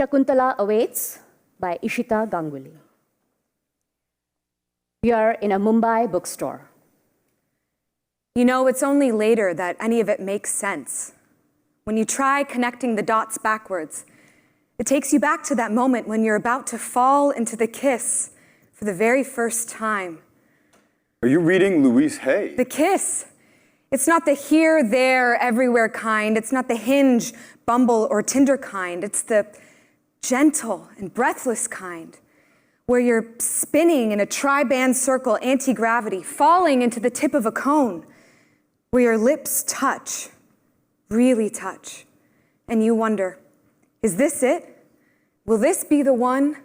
Shakuntala Awaits by Isheeta Ganguly. We are in a Mumbai bookstore. You know, it's only later that any of it makes sense. When you try connecting the dots backwards, it takes you back to that moment when you're about to fall into the kiss for the very first time. Are you reading Louise Hay? The kiss. It's not the here, there, everywhere kind. It's not the Hinge, Bumble, or Tinder kind. It's the gentle and breathless kind, where you're spinning in a tri-band circle, anti-gravity, falling into the tip of a cone, where your lips touch, really touch, and you wonder, is this it? Will this be the one?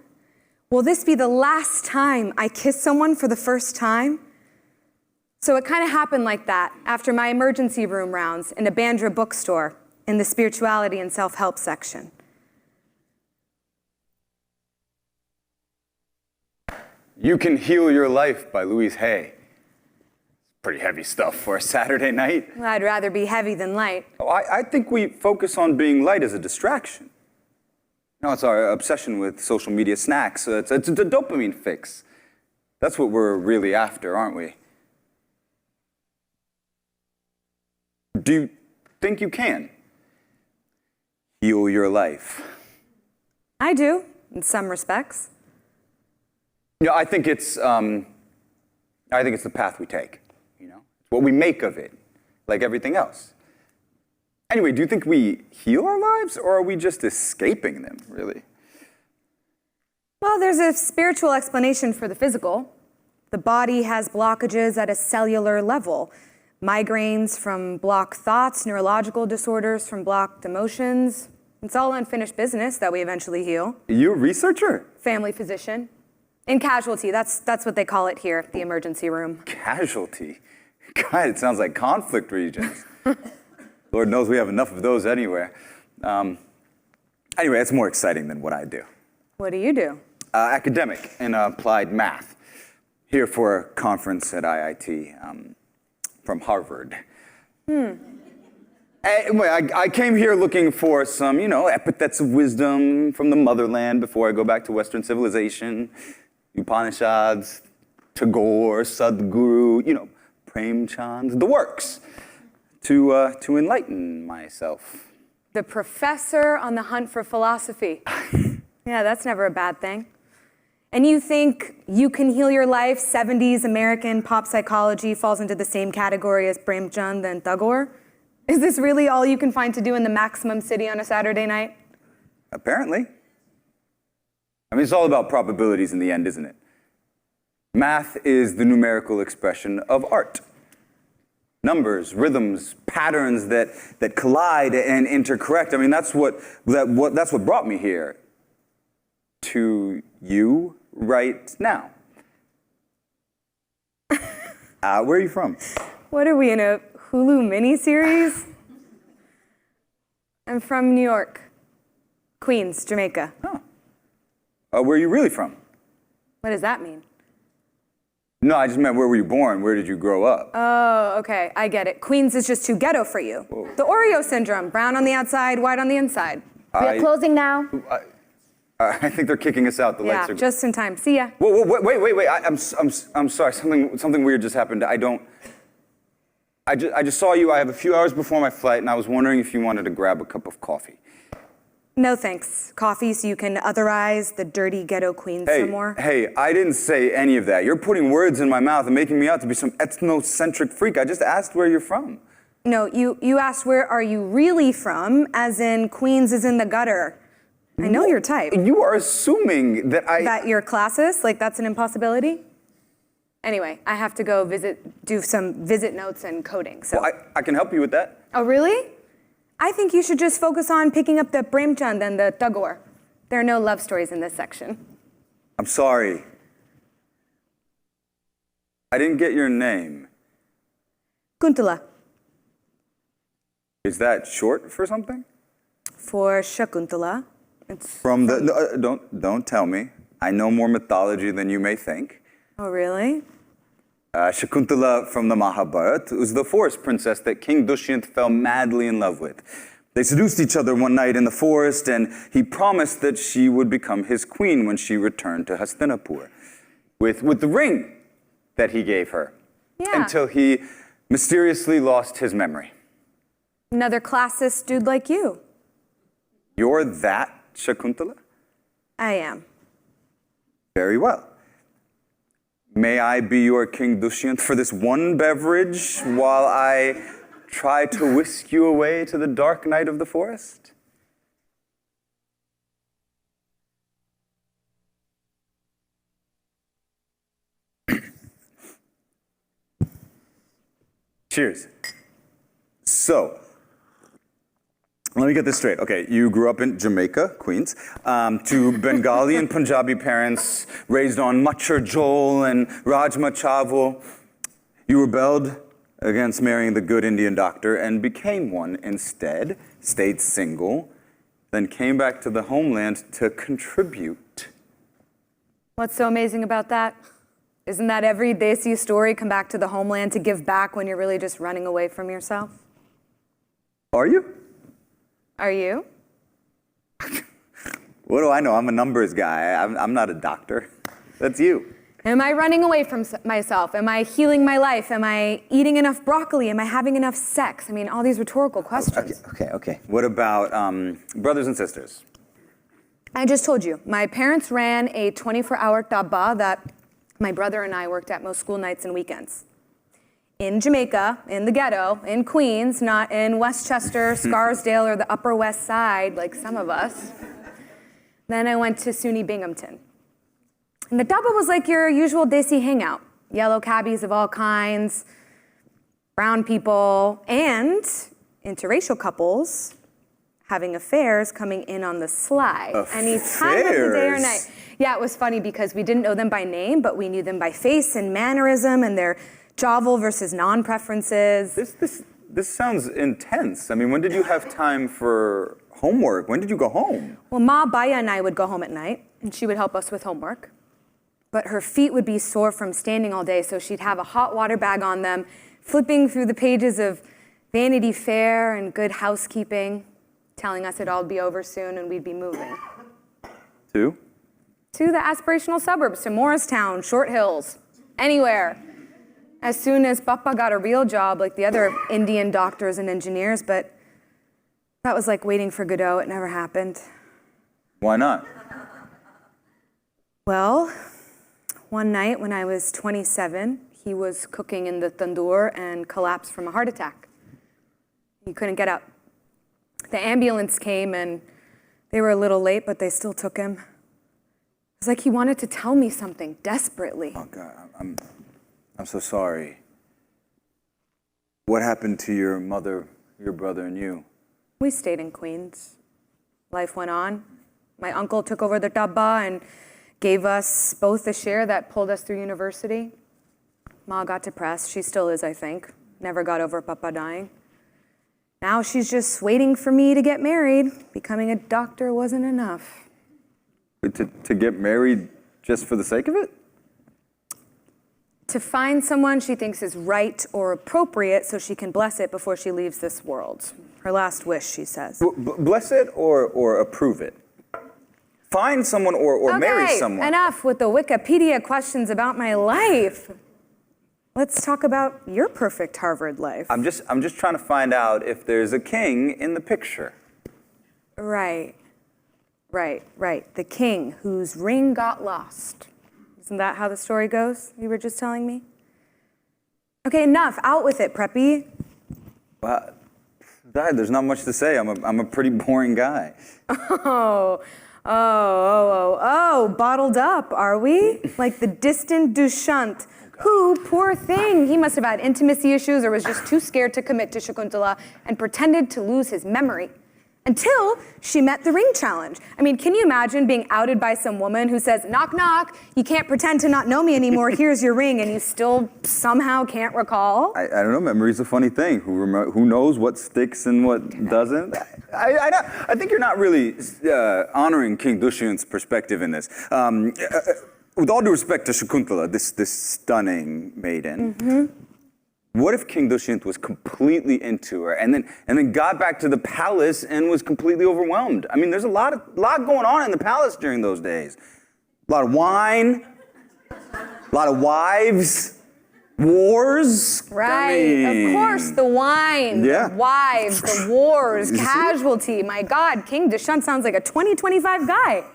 Will this be the last time I kiss someone for the first time? So it kind of happened like that after my emergency room rounds in a Bandra bookstore in the spirituality and self-help section. You Can Heal Your Life by Louise Hay. Pretty heavy stuff for a Saturday night. Well, I'd rather be heavy than light. Oh, I think we focus on being light as a distraction. No, it's our obsession with social media snacks. It's a dopamine fix. That's what we're really after, aren't we? Do you think you can heal your life? I do, in some respects. Yeah, I think it's the path we take. You know, it's what we make of it, like everything else. Anyway, do you think we heal our lives, or are we just escaping them, really? Well, there's a spiritual explanation for the physical. The body has blockages at a cellular level. Migraines from blocked thoughts, neurological disorders from blocked emotions. It's all unfinished business that we eventually heal. Are you a researcher? Family physician. In casualty, that's what they call it here, the emergency room. Casualty? God, it sounds like conflict regions. Lord knows we have enough of those anywhere. Anyway, it's more exciting than what I do. What do you do? Academic in applied math. Here for a conference at IIT from Harvard. Anyway, I came here looking for some, epithets of wisdom from the motherland before I go back to Western civilization. Upanishads, Tagore, Sadhguru, Prem Chand, the works, to enlighten myself. The professor on the hunt for philosophy. Yeah, that's never a bad thing. And you think You Can Heal Your Life, 70s American pop psychology falls into the same category as Prem Chand and Tagore? Is this really all you can find to do in the maximum city on a Saturday night? Apparently. I mean, it's all about probabilities in the end, isn't it? Math is the numerical expression of art. Numbers, rhythms, patterns that collide and intercorrect. I mean, that's what brought me here. To you right now. Where are you from? What are we, in a Hulu miniseries? I'm from New York. Queens, Jamaica. Oh. Where are you really from? What does that mean? No, I just meant where were you born? Where did you grow up? Oh, okay, I get it. Queens is just too ghetto for you. Whoa. The Oreo syndrome, brown on the outside, white on the inside. We are closing now. I think they're kicking us out. The lights are... just in time. See ya. Whoa, wait. I'm sorry. Something weird just happened. I just saw you. I have a few hours before my flight, and I was wondering if you wanted to grab a cup of coffee. No thanks. Coffee so you can otherize the dirty ghetto queens some more? Hey, I didn't say any of that. You're putting words in my mouth and making me out to be some ethnocentric freak. I just asked where you're from. No, you asked where are you really from, as in Queens is in the gutter. I know your type. You are assuming that That you're classist? Like that's an impossibility? Anyway, I have to go do some visit notes and coding, so. Well, I can help you with that. Oh, really? I think you should just focus on picking up the Prem Chand and the Tagore. There are no love stories in this section. I'm sorry. I didn't get your name. Kuntala. Is that short for something? For Shakuntala. It's From the... don't tell me. I know more mythology than you may think. Oh, really? Shakuntala from the Mahabharata was the forest princess that King Dushyant fell madly in love with. They seduced each other one night in the forest, and he promised that she would become his queen when she returned to Hastinapur with the ring that he gave her. Yeah. Until he mysteriously lost his memory. Another classist dude like you. You're that Shakuntala? I am. Very well. May I be your King Dushyant for this one beverage while I try to whisk you away to the dark night of the forest? Cheers. So, let me get this straight. Okay, you grew up in Jamaica, Queens, to Bengali and Punjabi parents, raised on machar jhol and rajma chawal. You rebelled against marrying the good Indian doctor and became one instead, stayed single, then came back to the homeland to contribute. What's so amazing about that? Isn't that every Desi story, come back to the homeland to give back when you're really just running away from yourself? Are you? Are you? What do I know? I'm a numbers guy. I'm not a doctor. That's you. Am I running away from myself? Am I healing my life? Am I eating enough broccoli? Am I having enough sex? I mean, all these rhetorical questions. Okay. What about brothers and sisters? I just told you, my parents ran a 24-hour tabba that my brother and I worked at most school nights and weekends. In Jamaica, in the ghetto, in Queens, not in Westchester, Scarsdale, or the Upper West Side, like some of us. Then I went to SUNY Binghamton. And the tabba was like your usual Desi hangout. Yellow cabbies of all kinds, brown people, and interracial couples having affairs coming in on the sly. Any time of the day or night. Yeah, it was funny because we didn't know them by name, but we knew them by face and mannerism and their jovel versus non-preferences. This sounds intense. I mean, when did you have time for homework? When did you go home? Well, Ma Baya and I would go home at night, and she would help us with homework. But her feet would be sore from standing all day, so she'd have a hot water bag on them, flipping through the pages of Vanity Fair and Good Housekeeping, telling us it'd all be over soon and we'd be moving. To? To the aspirational suburbs, to Morristown, Short Hills, anywhere. As soon as Papa got a real job like the other Indian doctors and engineers, but that was like waiting for Godot. It never happened. Why not? Well, one night when I was 27, he was cooking in the tandoor and collapsed from a heart attack. He couldn't get up. The ambulance came and they were a little late, but they still took him. It was like he wanted to tell me something desperately. Oh God, I'm so sorry. What happened to your mother, your brother, and you? We stayed in Queens. Life went on. My uncle took over the tabba and gave us both a share that pulled us through university. Ma got depressed. She still is, I think. Never got over Papa dying. Now she's just waiting for me to get married. Becoming a doctor wasn't enough. To get married just for the sake of it? To find someone she thinks is right or appropriate so she can bless it before she leaves this world. Her last wish, she says. Bless it or approve it? Find someone or marry someone. Okay, enough with the Wikipedia questions about my life. Let's talk about your perfect Harvard life. I'm just trying to find out if there's a king in the picture. Right. The king whose ring got lost. Isn't that how the story goes? You were just telling me? Okay, enough. Out with it, Preppy. Well, there's not much to say. I'm a pretty boring guy. Oh, bottled up, are we? Like the distant Dushyant, who, poor thing, he must have had intimacy issues or was just too scared to commit to Shakuntala and pretended to lose his memory. Until she met the ring challenge. I mean, can you imagine being outed by some woman who says, knock, knock, you can't pretend to not know me anymore, here's your ring, and you still somehow can't recall? I don't know, memory's a funny thing. Who knows what sticks and what doesn't? I think you're not really honoring King Dushyant's perspective in this. With all due respect to Shakuntala, this stunning maiden, What if King Dushyant was completely into her and then got back to the palace and was completely overwhelmed? I mean, there's a lot going on in the palace during those days. A lot of wine, a lot of wives, wars. Right, of course, the wine, Yeah. the wives, the wars, casualty. My God, King Dushyant sounds like a 2025 guy.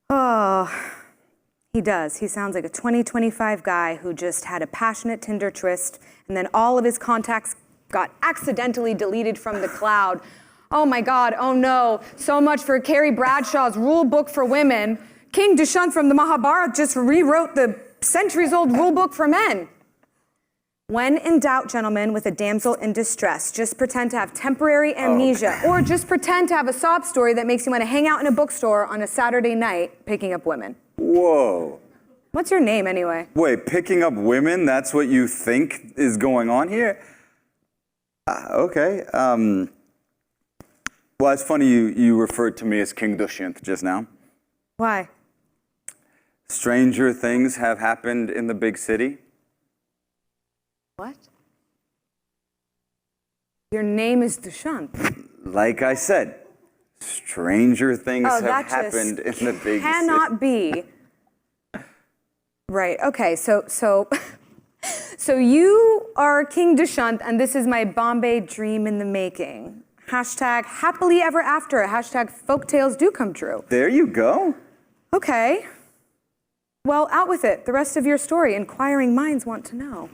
Oh, he does. He sounds like a 2025 guy who just had a passionate Tinder tryst, and then all of his contacts got accidentally deleted from the cloud. Oh my God, oh no. So much for Carrie Bradshaw's rule book for women. King Dushyant from the Mahabharata just rewrote the centuries-old rule book for men. When in doubt, gentlemen, with a damsel in distress, just pretend to have temporary amnesia, or just pretend to have a sob story that makes you want to hang out in a bookstore on a Saturday night picking up women. Whoa. What's your name, anyway? Wait, picking up women? That's what you think is going on here? Okay. Well, it's funny you referred to me as King Dushyant just now. Why? Stranger things have happened in the big city. What? Your name is Dushyant. Like I said, stranger things have happened in the big city. Cannot be. Right, okay, so you are King Dushyant, and this is my Bombay dream in the making. Hashtag happily ever after. Hashtag folktales do come true. There you go. Okay. Well, out with it. The rest of your story. Inquiring minds want to know.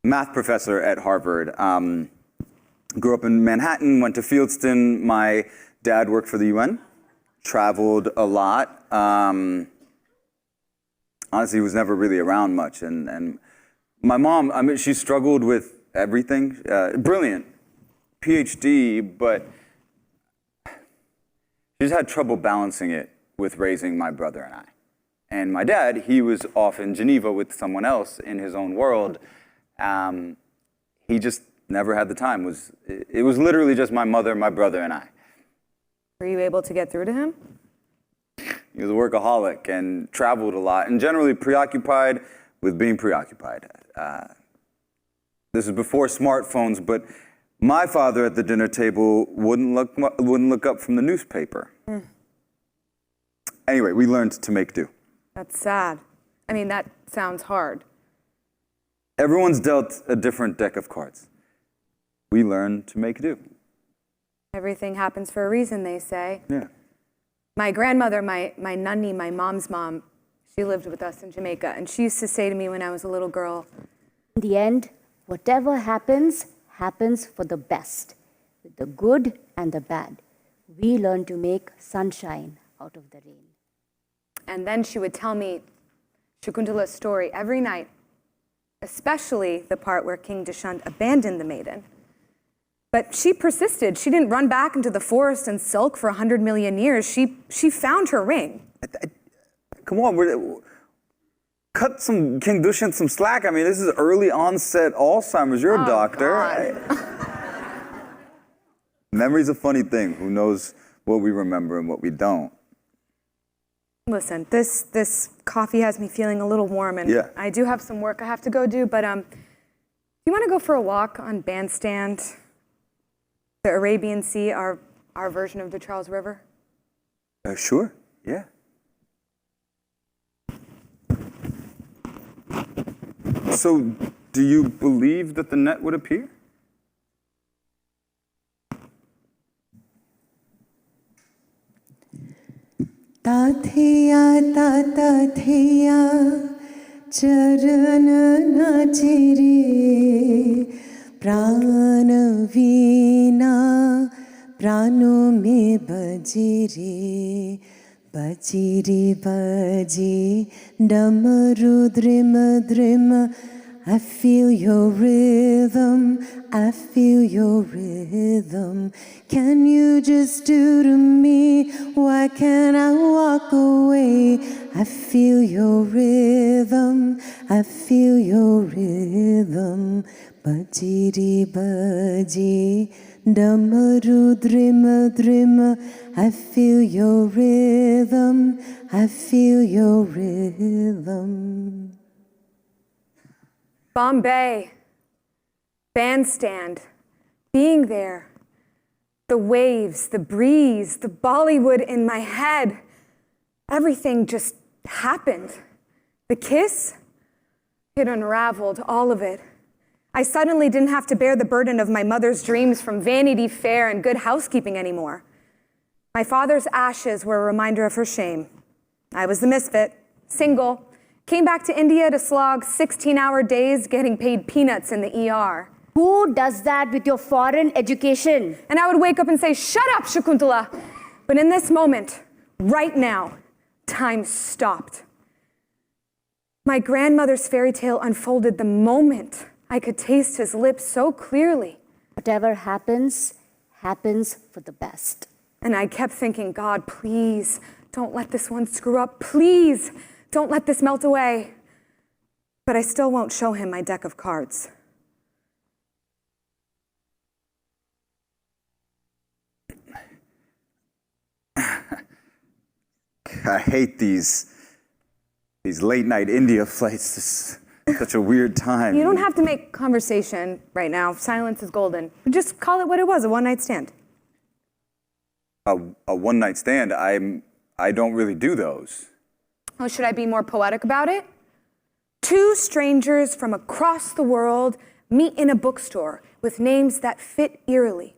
Math professor at Harvard. Grew up in Manhattan, went to Fieldston. My dad worked for the UN, traveled a lot. Honestly, was never really around much. And my mom, I mean, she struggled with everything. Brilliant, PhD, but she just had trouble balancing it with raising my brother and I. And my dad, he was off in Geneva with someone else in his own world. He just never had the time. It was literally just my mother, my brother, and I. Were you able to get through to him? He was a workaholic and traveled a lot and generally preoccupied with being preoccupied. This is before smartphones, but my father at the dinner table wouldn't look up from the newspaper. Anyway, we learned to make do. That's sad. I mean, that sounds hard. Everyone's dealt a different deck of cards. We learn to make do. Everything happens for a reason, they say. Yeah. My grandmother, my nanny, my mom's mom, she lived with us in Jamaica, and she used to say to me when I was a little girl, In the end, whatever happens, happens for the best. With the good and the bad, we learn to make sunshine out of the rain. and then she would tell me Shakuntala's story every night, especially the part where King Dushyant abandoned the maiden. But she persisted. She didn't run back into the forest and sulk for 100 million years. She found her ring. Come on, cut some King Dushyant some slack. I mean, this is early onset Alzheimer's. You're a doctor. Memory's a funny thing. Who knows what we remember and what we don't? Listen, this coffee has me feeling a little warm, and Yeah. I do have some work I have to go do, but you want to go for a walk on Bandstand, the Arabian Sea, our version of the Charles River? Sure, yeah. So, do you believe that the net would appear? ताथेया ताथेया चरण नाचे रे प्राण वीणा प्राणों में बजे रे बजे डमरू द्रिम द्रिम I feel your rhythm, I feel your rhythm. Can you just do to me? Why can't I walk away? I feel your rhythm, I feel your rhythm. Bajiri baji, damaru drima drima. I feel your rhythm, I feel your rhythm. Bombay, bandstand, being there, the waves, the breeze, the Bollywood in my head, everything just happened. The kiss, it unraveled all of it. I suddenly didn't have to bear the burden of my mother's dreams from Vanity Fair and Good Housekeeping anymore. My father's ashes were a reminder of her shame. I was the misfit, single, came back to India to slog 16-hour days getting paid peanuts in the ER. Who does that with your foreign education? And I would wake up and say, "Shut up, Shakuntala." But in this moment, right now, time stopped. My grandmother's fairy tale unfolded the moment I could taste his lips so clearly. Whatever happens, happens for the best. And I kept thinking, God, please, don't let this one screw up. Please, don't let this melt away. But I still won't show him my deck of cards. I hate these late night India flights. This is such a weird time. You don't have to make conversation right now. Silence is golden. Just call it what it was, a one-night stand. A one night stand. I don't really do those. Oh, should I be more poetic about it? Two strangers from across the world meet in a bookstore with names that fit eerily.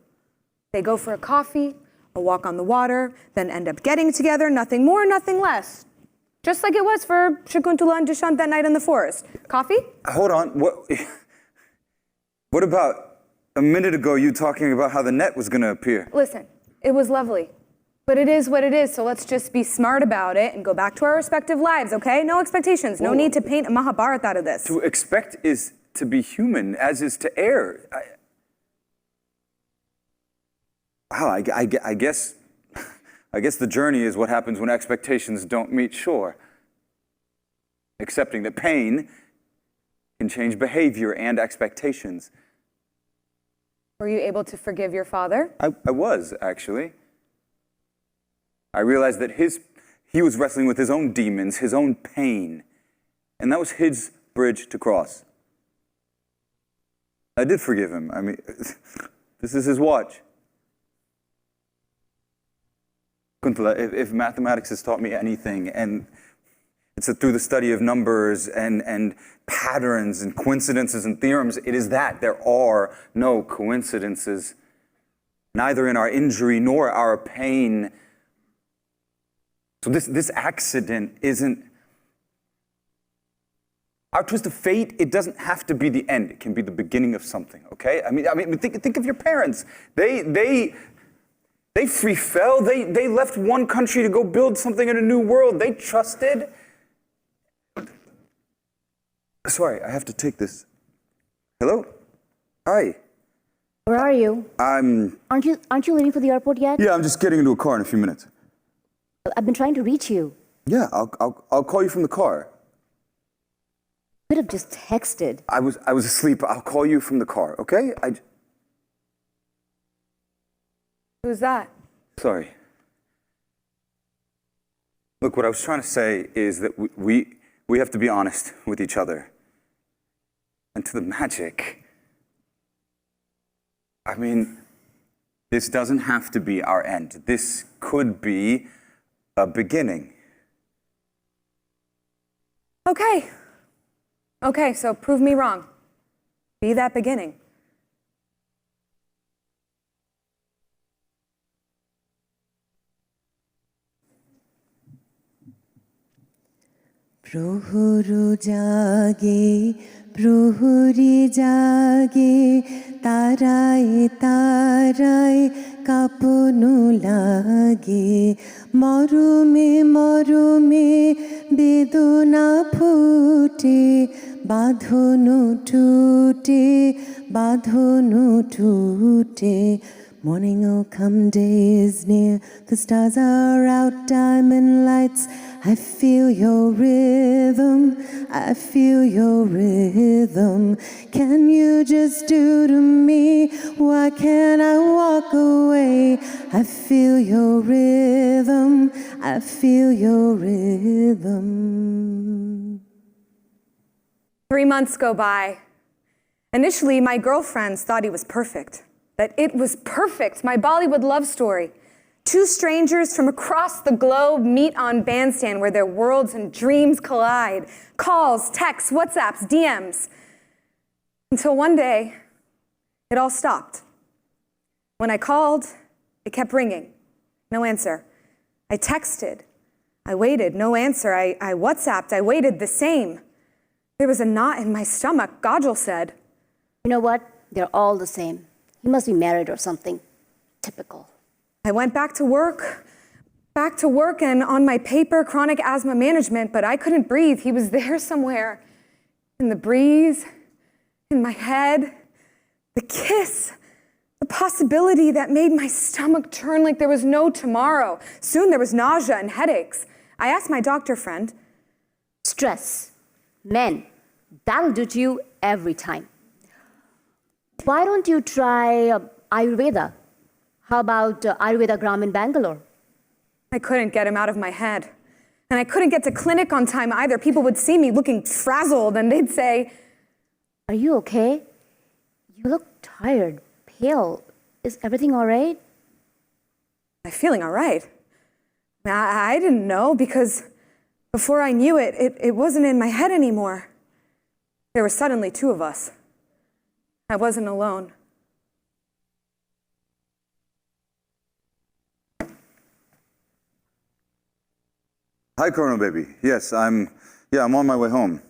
They go for a coffee, a walk on the water, then end up getting together, nothing more, nothing less. Just like it was for Shakuntala and Dushyant that night in the forest. Coffee? Hold on. What about a minute ago you talking about how the net was going to appear? Listen, it was lovely. But it is what it is, so let's just be smart about it and go back to our respective lives, okay? No expectations. No need to paint a Mahabharata out of this. To expect is to be human, as is to err. I guess the journey is what happens when expectations don't meet shore. Accepting that pain can change behavior and expectations. Were you able to forgive your father? I was, actually. I realized that he was wrestling with his own demons, his own pain, and that was his bridge to cross. I did forgive him. I mean, this is his watch. Kuntala, if mathematics has taught me anything, and it's that through the study of numbers and patterns and coincidences and theorems, it is that there are no coincidences, neither in our injury nor our pain. So this accident isn't our twist of fate. It doesn't have to be the end. It can be the beginning of something. Okay? I mean, think of your parents. They free fell. They left one country to go build something in a new world. They trusted. Sorry, I have to take this. Hello? Hi. Where are you? Aren't you leaving for the airport yet? Yeah, I'm just getting into a car in a few minutes. I've been trying to reach you. Yeah, I'll call you from the car. Could have just texted. I was asleep. I'll call you from the car, okay? Who's that? Sorry. Look, what I was trying to say is that we have to be honest with each other. And to the magic. I mean, this doesn't have to be our end. This could be a beginning. Okay, so prove me wrong. Be that beginning. Prohuru jage, prohuri jage, tarai tarai kapunu lage, morume morume bedona phute, badhonu tute, badhonu tute. Morning will come, day is near, the stars are out, diamond lights I feel your rhythm. I feel your rhythm. Can you just do to me? Why can't I walk away? I feel your rhythm. I feel your rhythm. 3 months go by. Initially, my girlfriends thought he was perfect, that it was perfect, my Bollywood love story. Two strangers from across the globe meet on Bandstand where their worlds and dreams collide. Calls, texts, WhatsApps, DMs. Until one day, it all stopped. When I called, it kept ringing. No answer. I texted. I waited. No answer. I WhatsApped. I waited. The same. There was a knot in my stomach. Gajal said. You know what? They're all the same. He must be married or something. Typical. I went back to work and on my paper, chronic asthma management, but I couldn't breathe. He was there somewhere. In the breeze, in my head, the kiss, the possibility that made my stomach turn like there was no tomorrow. Soon there was nausea and headaches. I asked my doctor friend. Stress. Men. That'll do to you every time. Why don't you try Ayurveda? How about Ayurveda Gram in Bangalore? I couldn't get him out of my head. And I couldn't get to clinic on time either. People would see me looking frazzled and they'd say, Are you okay? You look tired, pale. Is everything all right? I'm feeling all right. I didn't know because before I knew it, it wasn't in my head anymore. There were suddenly two of us. I wasn't alone. Hi, Chrono Baby. Yes, I'm on my way home.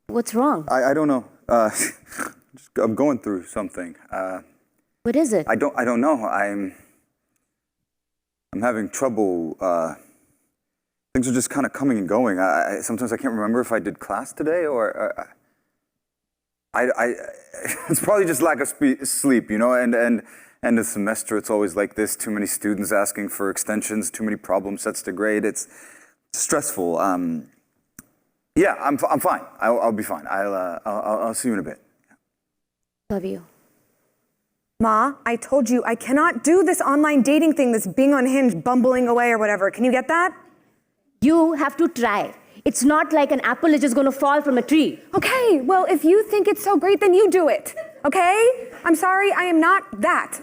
What's wrong? I don't know. I'm going through something. What is it? I don't know. I'm having trouble. Things are just kind of coming and going. Sometimes I can't remember if I did class today or it's probably just lack of sleep, you know. And end of semester, it's always like this. Too many students asking for extensions. Too many problem sets to grade. It's stressful. Yeah, I'm fine. I'll be fine. I'll see you in a bit. Love you. Ma, I told you I cannot do this online dating thing, this being on Hinge, bumbling away or whatever. Can you get that? You have to try. It's not like an apple is just going to fall from a tree. Okay, well, if you think it's so great, then you do it. Okay? I'm sorry, I am not that.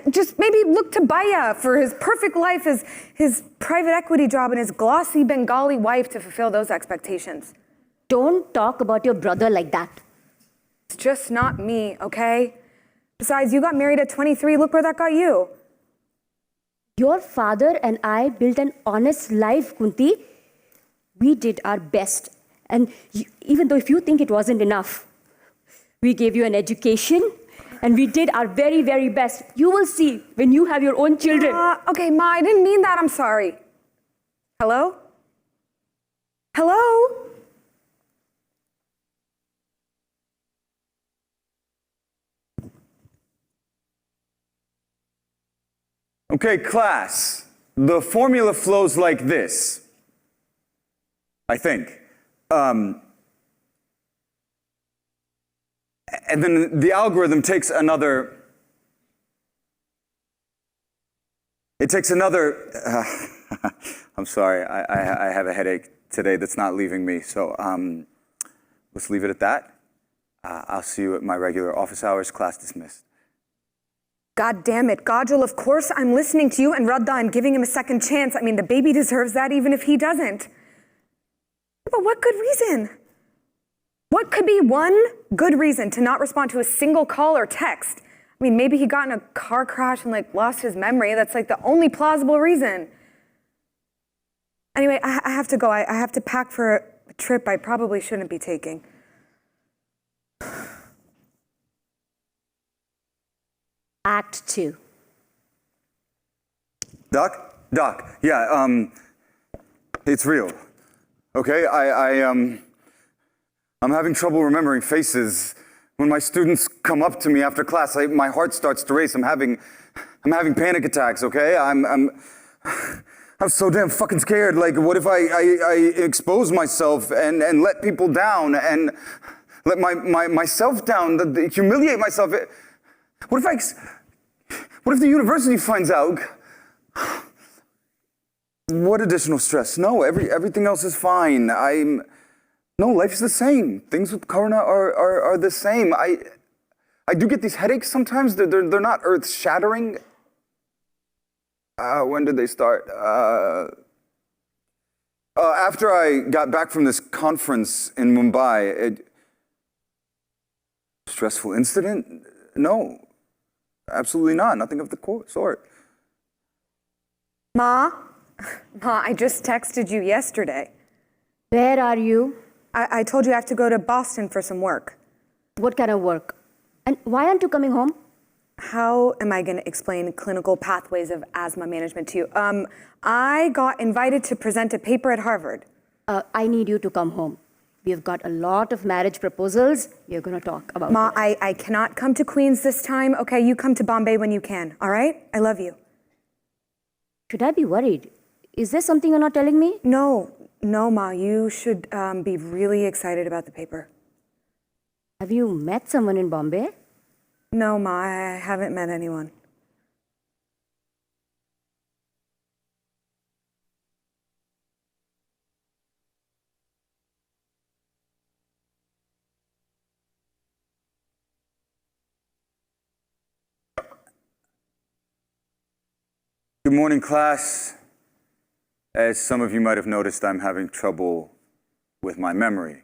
Just maybe look to Baya for his perfect life, his private equity job, and his glossy Bengali wife to fulfill those expectations. Don't talk about your brother like that. It's just not me, okay? Besides, you got married at 23. Look where that got you. Your father and I built an honest life, Kunti. We did our best. And even though if you think it wasn't enough, we gave you an education and we did our very, very best. You will see when you have your own children. Okay, Ma, I didn't mean that. I'm sorry. Hello? Hello? Okay, class. The formula flows like this. I think. And then the algorithm takes another. It takes another. I'm sorry. I have a headache today that's not leaving me. So let's leave it at that. I'll see you at my regular office hours. Class dismissed. God damn it, Gajal, of course I'm listening to you and Radha and giving him a second chance. I mean, the baby deserves that even if he doesn't. But what good reason? What could be one good reason to not respond to a single call or text? I mean, maybe he got in a car crash and lost his memory. That's the only plausible reason. Anyway, I have to go. I have to pack for a trip I probably shouldn't be taking. Act 2. Doc, yeah, it's real. Okay, I'm having trouble remembering faces. When my students come up to me after class, my heart starts to race. I'm having panic attacks. Okay, I'm so damn fucking scared. Like, what if I expose myself and let people down and let myself down, humiliate myself? What if the university finds out? What additional stress? No, everything else is fine. No, life's the same. Things with Corona are the same. I do get these headaches sometimes. They're not earth-shattering. When did they start? After I got back from this conference in Mumbai, stressful incident? No, absolutely not. Nothing of the sort. Ma, I just texted you yesterday. Where are you? I told you I have to go to Boston for some work. What kind of work? And why aren't you coming home? How am I going to explain clinical pathways of asthma management to you? I got invited to present a paper at Harvard. I need you to come home. We have got a lot of marriage proposals. We're going to talk about Ma, it. I cannot come to Queens this time. Okay, you come to Bombay when you can, all right? I love you. Should I be worried? Is there something you're not telling me? No, Ma, you should be really excited about the paper. Have you met someone in Bombay? No, Ma, I haven't met anyone. Good morning, class. As some of you might have noticed, I'm having trouble with my memory.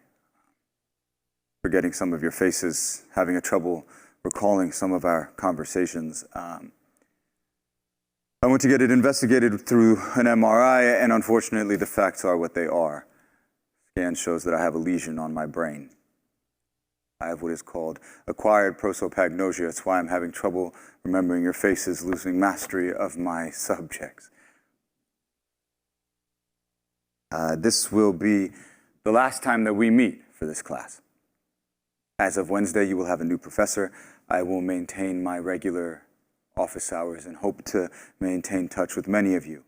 Forgetting some of your faces, having a trouble recalling some of our conversations. I went to get it investigated through an MRI, and unfortunately the facts are what they are. Scan shows that I have a lesion on my brain. I have what is called acquired prosopagnosia. It's why I'm having trouble remembering your faces, losing mastery of my subjects. This will be the last time that we meet for this class. As of Wednesday, you will have a new professor. I will maintain my regular office hours and hope to maintain touch with many of you.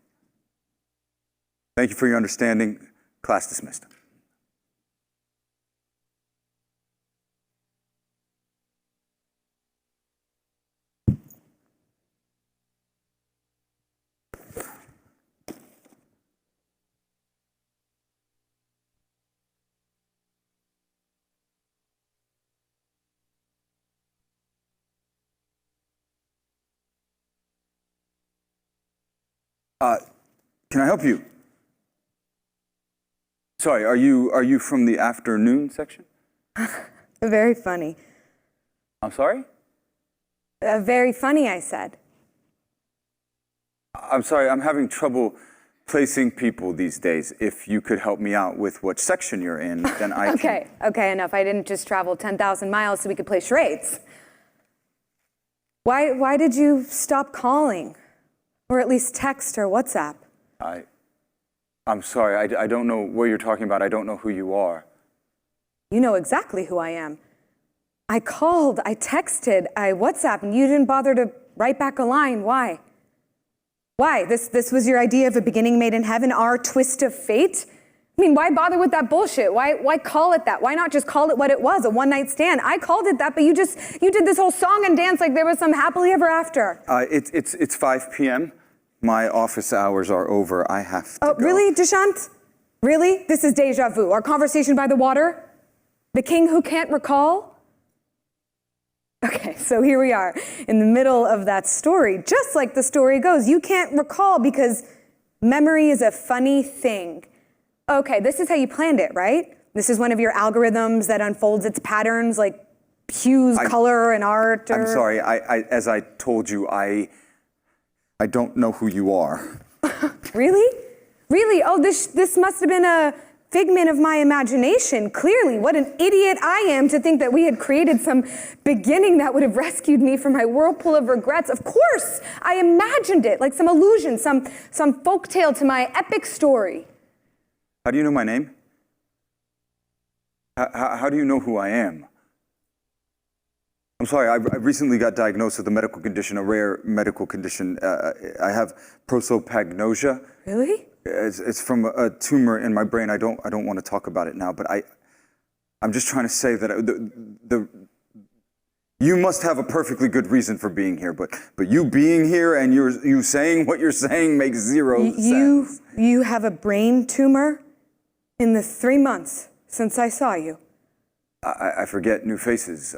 Thank you for your understanding. Class dismissed. Can I help you? Sorry, are you from the afternoon section? Very funny. I'm sorry? Very funny, I said. I'm sorry, I'm having trouble placing people these days. If you could help me out with what section you're in, then I can... Okay, enough. I didn't just travel 10,000 miles so we could play charades. Why did you stop calling? Or at least text or WhatsApp? I'm sorry, I don't know what you're talking about. I don't know who you are. You know exactly who I am. I called, I texted, I WhatsApped, and you didn't bother to write back a line. Why? Why? This was your idea of a beginning made in heaven, our twist of fate? I mean, why bother with that bullshit? Why call it that? Why not just call it what it was, a one-night stand? I called it that, but you did this whole song and dance like there was some happily ever after. It's 5 p.m. My office hours are over. I have to go. Really, Dishant? Really? This is deja vu. Our conversation by the water? The king who can't recall? Okay, so here we are in the middle of that story. Just like the story goes, you can't recall because memory is a funny thing. Okay, this is how you planned it, right? This is one of your algorithms that unfolds its patterns like hues, color, and art. I'm sorry, as I told you, I don't know who you are. Really? Really? Oh, this must have been a figment of my imagination. Clearly, what an idiot I am to think that we had created some beginning that would have rescued me from my whirlpool of regrets. Of course, I imagined it, like some illusion, some folktale to my epic story. How do you know my name? How do you know who I am? I'm sorry, I recently got diagnosed with a medical condition, a rare medical condition. I have prosopagnosia. Really? It's from a tumor in my brain. I don't want to talk about it now, but I'm just trying to say that you must have a perfectly good reason for being here, but you being here and you saying what you're saying makes zero sense. You have a brain tumor in the 3 months since I saw you. I forget new faces.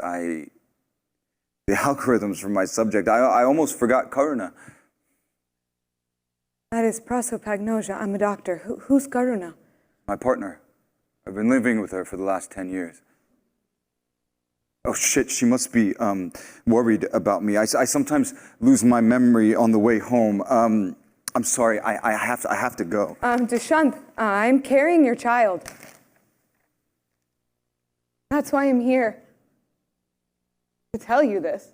The algorithms for my subject. I almost forgot Karuna. That is prosopagnosia. I'm a doctor. Who's Karuna? My partner. I've been living with her for the last 10 years. Oh shit, she must be worried about me. I sometimes lose my memory on the way home. I'm sorry, I have to go. Dushyant, I'm carrying your child. That's why I'm here. To tell you this.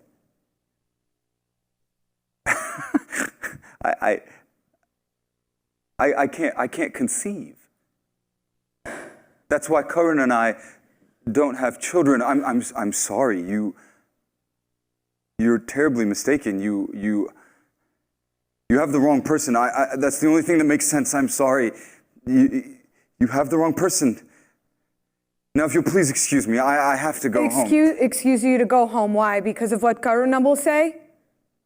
I can't conceive. That's why Karan and I don't have children. I'm sorry. You're terribly mistaken. You have the wrong person. That's the only thing that makes sense. I'm sorry. You have the wrong person. Now, if you'll please excuse me, I have to go home. Excuse you to go home. Why? Because of what Karuna will say?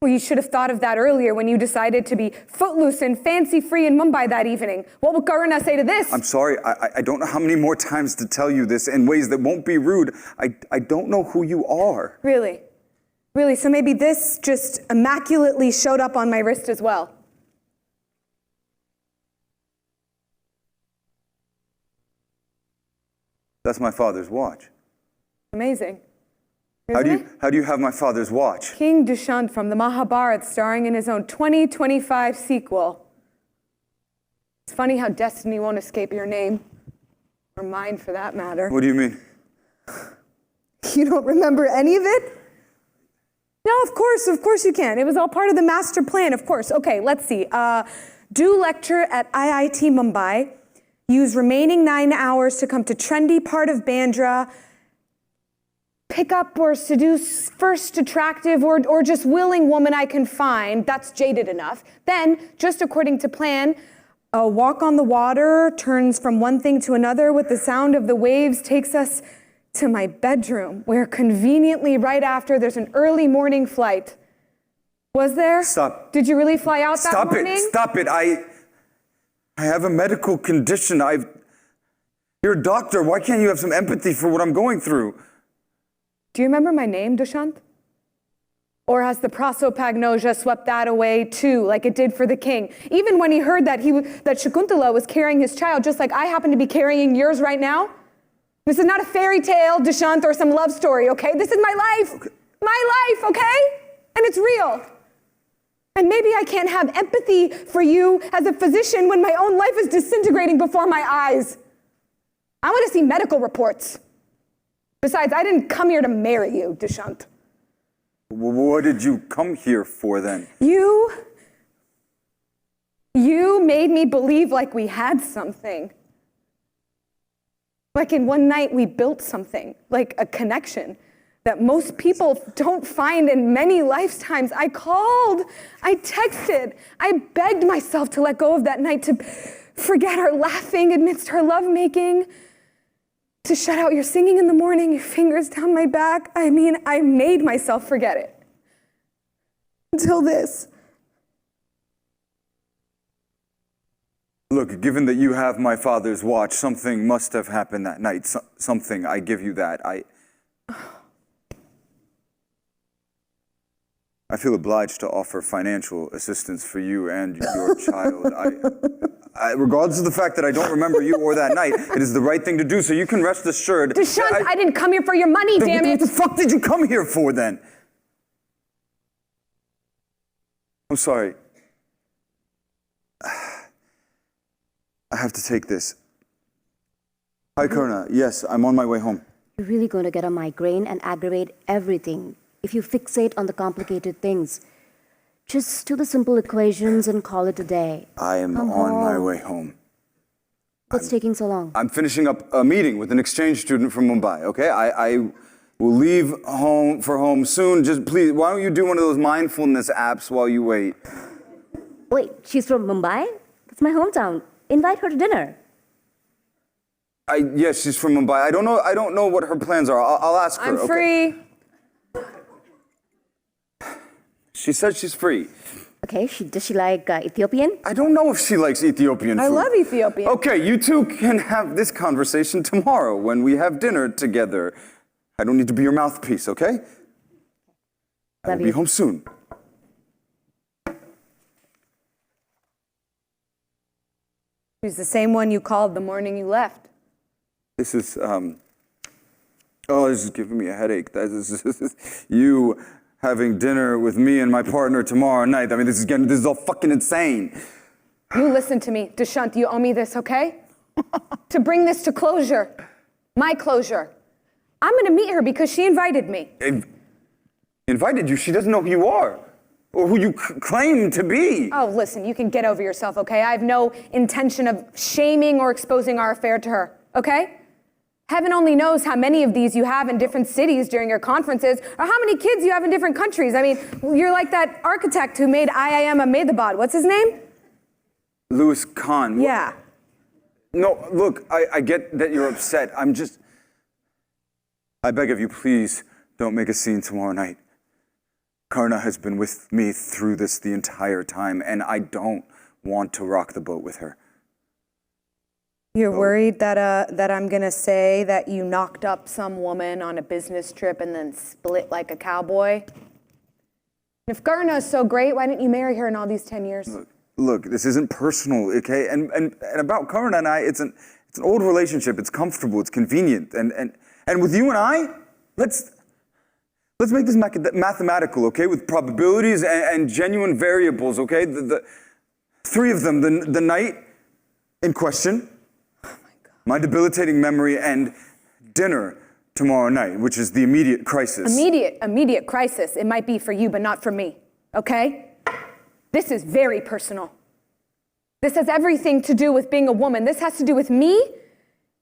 Well, you should have thought of that earlier when you decided to be footloose and fancy-free in Mumbai that evening. What will Karuna say to this? I'm sorry. I don't know how many more times to tell you this in ways that won't be rude. I don't know who you are. Really? Really? So maybe this just immaculately showed up on my wrist as well. That's my father's watch. Amazing. How do you have my father's watch? King Dushyant from the Mahabharata, starring in his own 2025 sequel. It's funny how destiny won't escape your name, or mine for that matter. What do you mean? You don't remember any of it? No, of course you can. It was all part of the master plan, of course. Okay, let's see. Do lecture at IIT Mumbai. Use remaining 9 hours to come to trendy part of Bandra. Pick up or seduce first attractive or just willing woman I can find. That's jaded enough. Then, just according to plan, a walk on the water turns from one thing to another with the sound of the waves takes us to my bedroom, where conveniently right after there's an early morning flight. Was there? Stop. Did you really fly out that morning? Stop it. I have a medical condition. You're a doctor. Why can't you have some empathy for what I'm going through? Do you remember my name, Dushyant? Or has the prosopagnosia swept that away too, like it did for the king? Even when he heard that Shakuntala was carrying his child, just like I happen to be carrying yours right now. This is not a fairy tale, Dushyant, or some love story, okay? This is my life. Okay. My life, okay? And it's real. And maybe I can't have empathy for you as a physician when my own life is disintegrating before my eyes. I want to see medical reports. Besides, I didn't come here to marry you, Dushyant. What did you come here for then? You made me believe like we had something. Like in one night we built something, like a connection that most people don't find in many lifetimes. I called, I texted, I begged myself to let go of that night, to forget our laughing amidst our lovemaking, to shut out your singing in the morning, your fingers down my back. I mean, I made myself forget it. Until this. Look, given that you have my father's watch, something must have happened that night. Something, I give you that. I feel obliged to offer financial assistance for you and your child. Regardless of the fact that I don't remember you or that night, it is the right thing to do, so you can rest assured. Dushyant, I didn't come here for your money, damn it! What the fuck did you come here for then? I'm sorry. I have to take this. Hi, Karna. Yes, I'm on my way home. You're really going to get a migraine and aggravate everything if you fixate on the complicated things. Just do the simple equations and call it a day. I am on my way home. What's taking so long? I'm finishing up a meeting with an exchange student from Mumbai, okay? We'll leave home soon. Just please, why don't you do one of those mindfulness apps while you wait? Wait, she's from Mumbai? That's my hometown. Invite her to dinner. Yes, she's from Mumbai. I don't know what her plans are. I'll ask her. I'm free. She said she's free. Okay, does she like Ethiopian? I don't know if she likes Ethiopian food. I love Ethiopian. Okay, you two can have this conversation tomorrow when we have dinner together. I don't need to be your mouthpiece, okay? I'll be home soon. She's the same one you called the morning you left. This is this is giving me a headache. This is you having dinner with me and my partner tomorrow night. I mean, this is all fucking insane. You listen to me, Dushyant, you owe me this, okay? To bring this to closure, my closure. I'm gonna meet her because she invited me. Invited you? She doesn't know who you are or who you claim to be. Oh, listen, you can get over yourself, okay? I have no intention of shaming or exposing our affair to her, okay? Heaven only knows how many of these you have in different cities during your conferences, or how many kids you have in different countries. I mean, you're like that architect who made IIM Ahmedabad. What's his name? Louis Kahn. Yeah. No, look, I get that you're upset. I beg of you, please don't make a scene tomorrow night. Karna has been with me through this the entire time, and I don't want to rock the boat with her. You're worried that I'm gonna say that you knocked up some woman on a business trip and then split like a cowboy? If Karna is so great, why didn't you marry her in all these 10 years? Look, this isn't personal, okay? And about Karna and I, it's an old relationship. It's comfortable. It's convenient. And with you and I, let's make this mathematical, okay? With probabilities and genuine variables, okay? The three of them: the night in question, my debilitating memory, and dinner tomorrow night, which is the immediate crisis. Immediate crisis. It might be for you, but not for me, okay? This is very personal. This has everything to do with being a woman. This has to do with me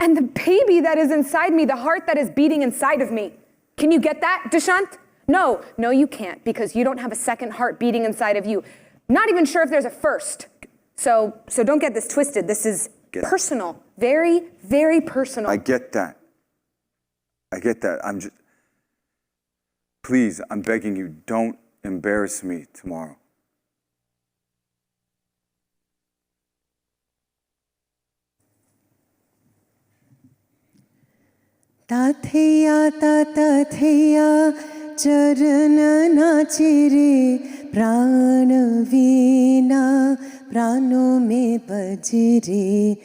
and the baby that is inside me, the heart that is beating inside of me. Can you get that, Dushyant? No, you can't, because you don't have a second heart beating inside of you. Not even sure if there's a first. So don't get this twisted. This is personal. Very, very personal. I get that. Please, I'm begging you, don't embarrass me tomorrow. Tatheya charana nachire prana veena prano me bajire.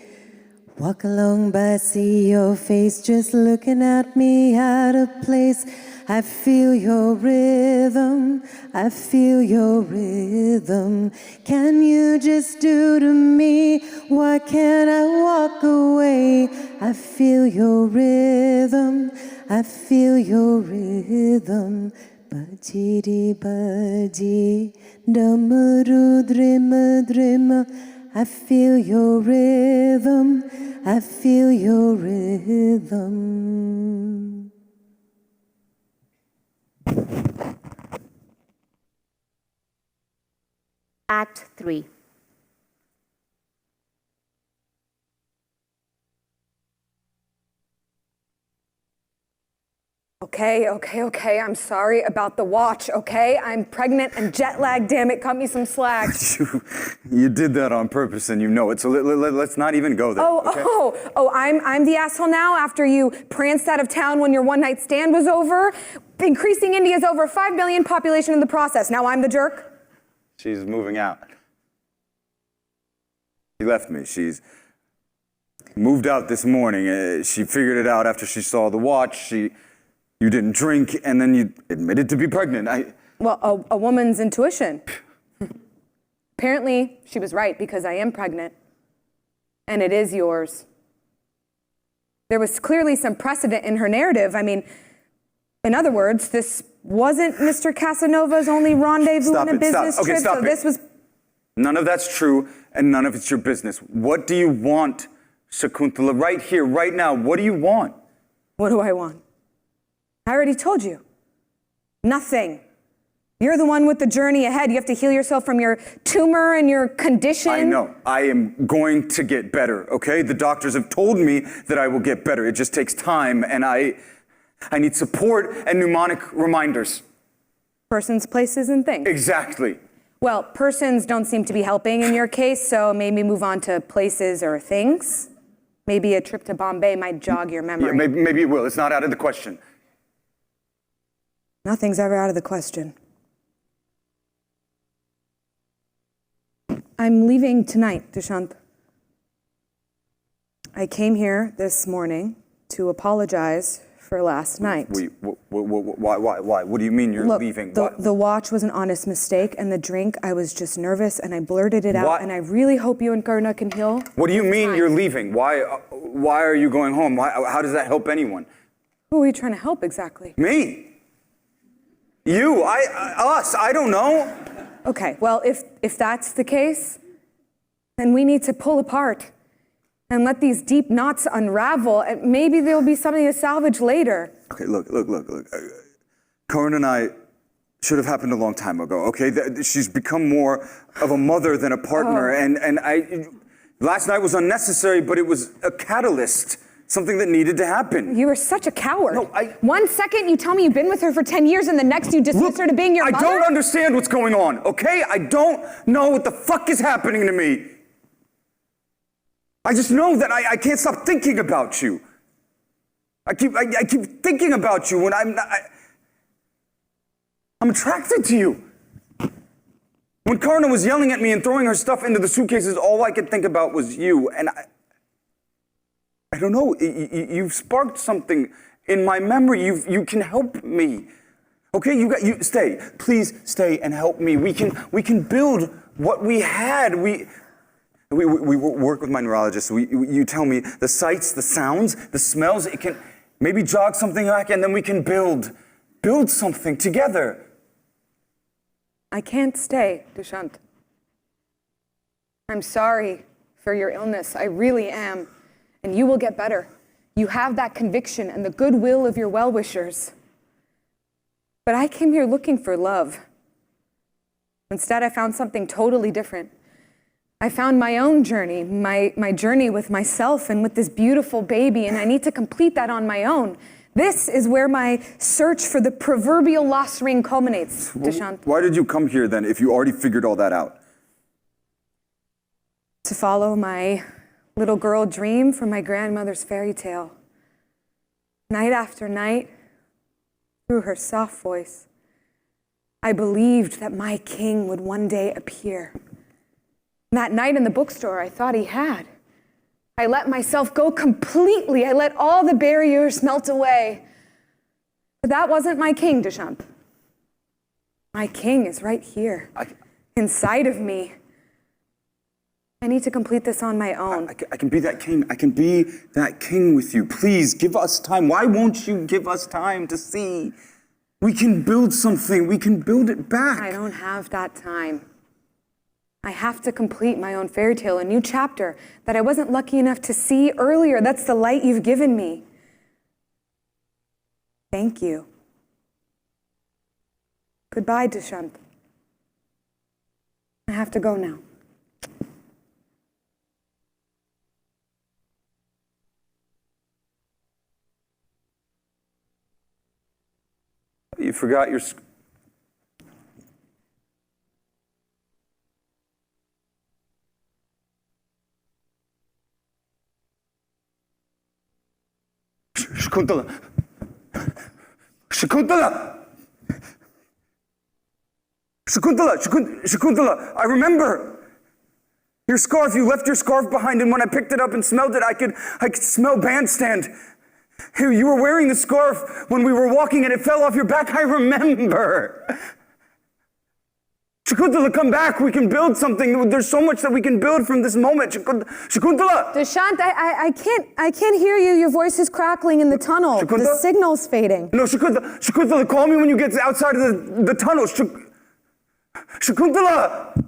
Walk along by, see your face, just looking at me out of place. I feel your rhythm, I feel your rhythm. Can you just do to me? Why can't I walk away? I feel your rhythm, I feel your rhythm. Bajiri baji, damaru drima drima. I feel your rhythm, I feel your rhythm. Act 3. Okay, I'm sorry about the watch, okay? I'm pregnant and jet lagged, damn it, cut me some slack. You did that on purpose and you know it, so let's not even go there. I'm the asshole now after you pranced out of town when your one-night stand was over, increasing India's over 5 million population in the process. Now I'm the jerk? She's moving out. She left me. She's moved out this morning. She figured it out after she saw the watch. You didn't drink, and then you admitted to be pregnant. Well, a woman's intuition. Apparently, she was right, because I am pregnant. And it is yours. There was clearly some precedent in her narrative. I mean, in other words, this wasn't Mr. Casanova's only rendezvous on a business trip. Stop it. This was... None of that's true, and none of it's your business. What do you want, Shakuntala? Right here, right now, what do you want? What do I want? I already told you. Nothing. You're the one with the journey ahead. You have to heal yourself from your tumor and your condition. I know. I am going to get better, okay? The doctors have told me that I will get better. It just takes time, and I need support and mnemonic reminders. Persons, places, and things. Exactly. Well, persons don't seem to be helping in your case, so maybe move on to places or things. Maybe a trip to Bombay might jog your memory. Yeah, maybe it will. It's not out of the question. Nothing's ever out of the question. I'm leaving tonight, Dushyant. I came here this morning to apologize for last night. Wait, why? What do you mean you're leaving? The watch was an honest mistake, and the drink, I was just nervous, and I blurted it out, What? and I really hope you and Karna can heal. What do you mean you're leaving? Why are you going home? How does that help anyone? Who are you trying to help exactly? Me? You? Us? I don't know. Okay, well, if that's the case, then we need to pull apart and let these deep knots unravel, and maybe there'll be something to salvage later. Okay, look. Kaur and I should have happened a long time ago, okay? She's become more of a mother than a partner, and last night was unnecessary, but it was a catalyst, something that needed to happen. You are such a coward. No, 1 second you tell me you've been with her for 10 years, and the next you dismiss her to being your mother? I don't understand what's going on, okay? I don't know what the fuck is happening to me. I just know that I can't stop thinking about you. I keep thinking about you when I'm attracted to you. When Karna was yelling at me and throwing her stuff into the suitcases, all I could think about was you. And I don't know, you've sparked something in my memory. You can help me. Okay, you stay. Please stay and help me. We can build what we had. We work with my neurologist. You tell me the sights, the sounds, the smells. It can maybe jog something back, and then we can build something together. I can't stay, Dushyant. I'm sorry for your illness. I really am. And you will get better. You have that conviction and the goodwill of your well-wishers. But I came here looking for love. Instead, I found something totally different. I found my own journey, my journey with myself and with this beautiful baby, and I need to complete that on my own. This is where my search for the proverbial lost ring culminates, Dushyant. Why did you come here then if you already figured all that out? To follow my little girl dream from my grandmother's fairy tale. Night after night, through her soft voice, I believed that my king would one day appear. That night in the bookstore, I thought he had. I let myself go completely. I let all the barriers melt away. But that wasn't my king, Dushyant. My king is right here, inside of me. I need to complete this on my own. I can be that king. I can be that king with you. Please, give us time. Why won't you give us time to see? We can build something. We can build it back. I don't have that time. I have to complete my own fairy tale, a new chapter that I wasn't lucky enough to see earlier. That's the light you've given me. Thank you. Goodbye, Dushyant. I have to go now. You forgot your... Shakuntala! Shakuntala! Shakuntala! I remember! Your scarf, you left your scarf behind, and when I picked it up and smelled it, I could smell bandstand. You were wearing the scarf when we were walking and it fell off your back. I remember. Shakuntala, come back. We can build something. There's so much that we can build from this moment. Shakuntala! Dushyant, I can't hear you. Your voice is crackling in the tunnel. Shakuntala? The signal's fading. No, Shakuntala, call me when you get outside of the tunnel. Shakuntala!